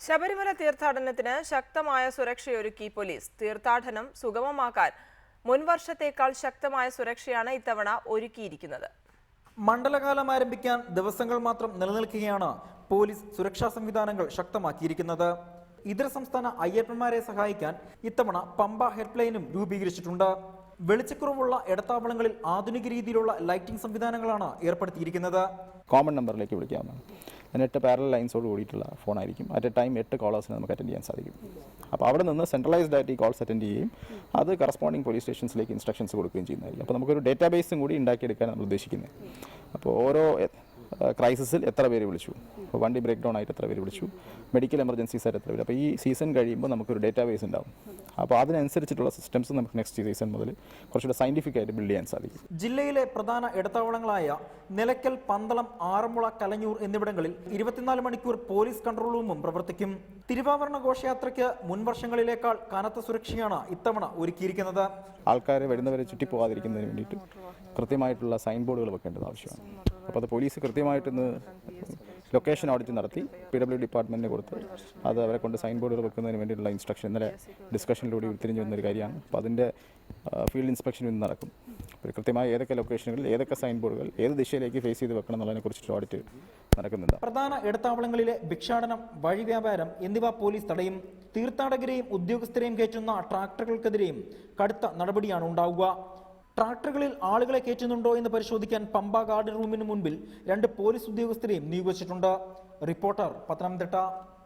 ശബരിമല തീർത്ഥാടനത്തിന് ശക്തമായ സുരക്ഷയൊരുക്കി പോലീസ്. തീർത്ഥാടനം സുഗമമാക്കാൻ മുൻവർഷത്തേക്കാൾ ശക്തമായ സുരക്ഷയാണ് ഇത്തവണ ഒരുക്കിയിരിക്കുന്നത്. മണ്ഡലകാലം ആരംഭിക്കാൻ ദിവസങ്ങൾ മാത്രം നിലനിൽക്കുകയാണ് പോലീസ് സുരക്ഷാ സംവിധാനങ്ങൾ ശക്തമാക്കിയിരിക്കുന്നത്. ഇതര സംസ്ഥാന അയ്യപ്പന്മാരെ സഹായിക്കാൻ ഇത്തവണ പമ്പ ഹെൽപ്ലൈനും രൂപീകരിച്ചിട്ടുണ്ട്. വെളിച്ചക്കുറവുള്ള ഇടത്താവളങ്ങളിൽ ആധുനിക രീതിയിലുള്ള ലൈറ്റിംഗ് സംവിധാനങ്ങളാണ് ഏർപ്പെടുത്തിയിരിക്കുന്നത്. കോമൺ നമ്പറിലേക്ക് വിളിക്കാവുന്നതാണ്. അതിന് 8 പാരലൽ ലൈൻസോട് കൂടിയിട്ടുള്ള ഫോണായിരിക്കും. അറ്റ് എ ടൈം 8 കോളേഴ്സിന് നമുക്ക് അറ്റൻഡ് ചെയ്യാൻ സാധിക്കും. അപ്പോൾ അവിടെ നിന്ന് സെൻട്രലൈസ്ഡ് ആയിട്ട് ഈ കോൾസ് അറ്റൻഡ് ചെയ്യുകയും അത് കറസ്പോണ്ടിങ് പോലീസ് സ്റ്റേഷൻസിലേക്ക് ഇൻസ്ട്രക്ഷൻസ് കൊടുക്കുകയും ചെയ്യുന്നതായിരിക്കും. അപ്പോൾ നമുക്കൊരു ഡേറ്റാബേസും കൂടി ഉണ്ടാക്കിയെടുക്കാൻ നമ്മൾ ഉദ്ദേശിക്കുന്നത്. അപ്പോൾ ഓരോ ക്രൈസിസിൽ എത്ര പേര് വിളിച്ചു, അപ്പോൾ വണ്ടി ബ്രേക്ക് ഡൗൺ ആയിട്ട് എത്ര പേര് വിളിച്ചു, മെഡിക്കൽ എമർജൻസീസ് ആയിട്ട് എത്ര പേര്. അപ്പോൾ ഈ സീസൺ കഴിയുമ്പോൾ നമുക്കൊരു ഡേറ്റാബേസ് ഉണ്ടാവും. അപ്പോൾ അതിനനുസരിച്ചിട്ടുള്ള സിസ്റ്റംസ് നമുക്ക് നെക്സ്റ്റ് സീസൺ മുതൽ കുറച്ചുകൂടെ സയന്റിഫിക് ആയിട്ട് ബിൽഡ് ചെയ്യാൻ സാധിക്കും. ജില്ലയിലെ പ്രധാന ഇടത്താവളങ്ങളായ നിലയ്ക്കൽ, പന്തളം, ആറന്മുള, കലഞ്ഞൂർ എന്നിവിടങ്ങളിൽ 24 മണിക്കൂർ പോലീസ് കൺട്രോൾ റൂമും പ്രവർത്തിക്കും. തിരുവാഭരണ ഘോഷയാത്രയ്ക്ക് മുൻവർഷങ്ങളിലേക്കാൾ കനത്ത സുരക്ഷയാണ് ഇത്തവണ ഒരുക്കിയിരിക്കുന്നത്. ആൾക്കാരെ വരുന്നവരെ ചുറ്റിപ്പോകാതിരിക്കുന്നതിന് വേണ്ടിയിട്ട് കൃത്യമായിട്ടുള്ള സൈൻ ബോർഡുകൾ വെക്കേണ്ടത് ആവശ്യമാണ്. അപ്പോൾ അത് പോലീസ് കൃത്യമായിട്ടൊന്ന് ലൊക്കേഷൻ ഓഡിറ്റ് നടത്തി PW ഡിപ്പാർട്ട്മെൻറ്റിന് കൊടുത്ത് അത് അവരെ കൊണ്ട് സൈൻ ബോർഡുകൾ വെക്കുന്നതിന് വേണ്ടിയിട്ടുള്ള ഇൻസ്ട്രക്ഷൻ ഇന്നലെ ഡിസ്കഷനിലൂടെ ഉരുത്തിരിഞ്ഞു വന്നൊരു കാര്യമാണ്. അപ്പോൾ അതിൻ്റെ ഫീൽഡ് ഇൻസ്പെക്ഷൻ ഇന്ന് നടക്കും. കൃത്യമായി ഏതൊക്കെ ലൊക്കേഷനുകളിൽ ഏതൊക്കെ സൈൻ ബോർഡുകൾ ഏത് ദിശയിലേക്ക് ഫേസ് ചെയ്ത് വെക്കണം എന്നുള്ളതിനെ കുറിച്ചിട്ട് ഓഡിറ്റ് നടക്കുന്നുണ്ട്. പ്രധാന ഇടത്താവളങ്ങളിലെ ഭിക്ഷാടനം, വഴിവ്യാപാരം എന്നിവ പോലീസ് തടയും. തീർത്ഥാടകരെയും ഉദ്യോഗസ്ഥരെയും കയറ്റുന്ന ട്രാക്ടറുകൾക്കെതിരെയും കടുത്ത നടപടിയാണ് ഉണ്ടാവുക. ട്രാക്ടറുകളിൽ ആളുകളെ കയറ്റുന്നുണ്ടോ എന്ന് പരിശോധിക്കാൻ പമ്പ ഗാർഡ് റൂമിന് മുൻപിൽ 2 പോലീസ് ഉദ്യോഗസ്ഥരെയും നിയോഗിച്ചിട്ടുണ്ട്. റിപ്പോർട്ടർ, പത്തനംതിട്ട.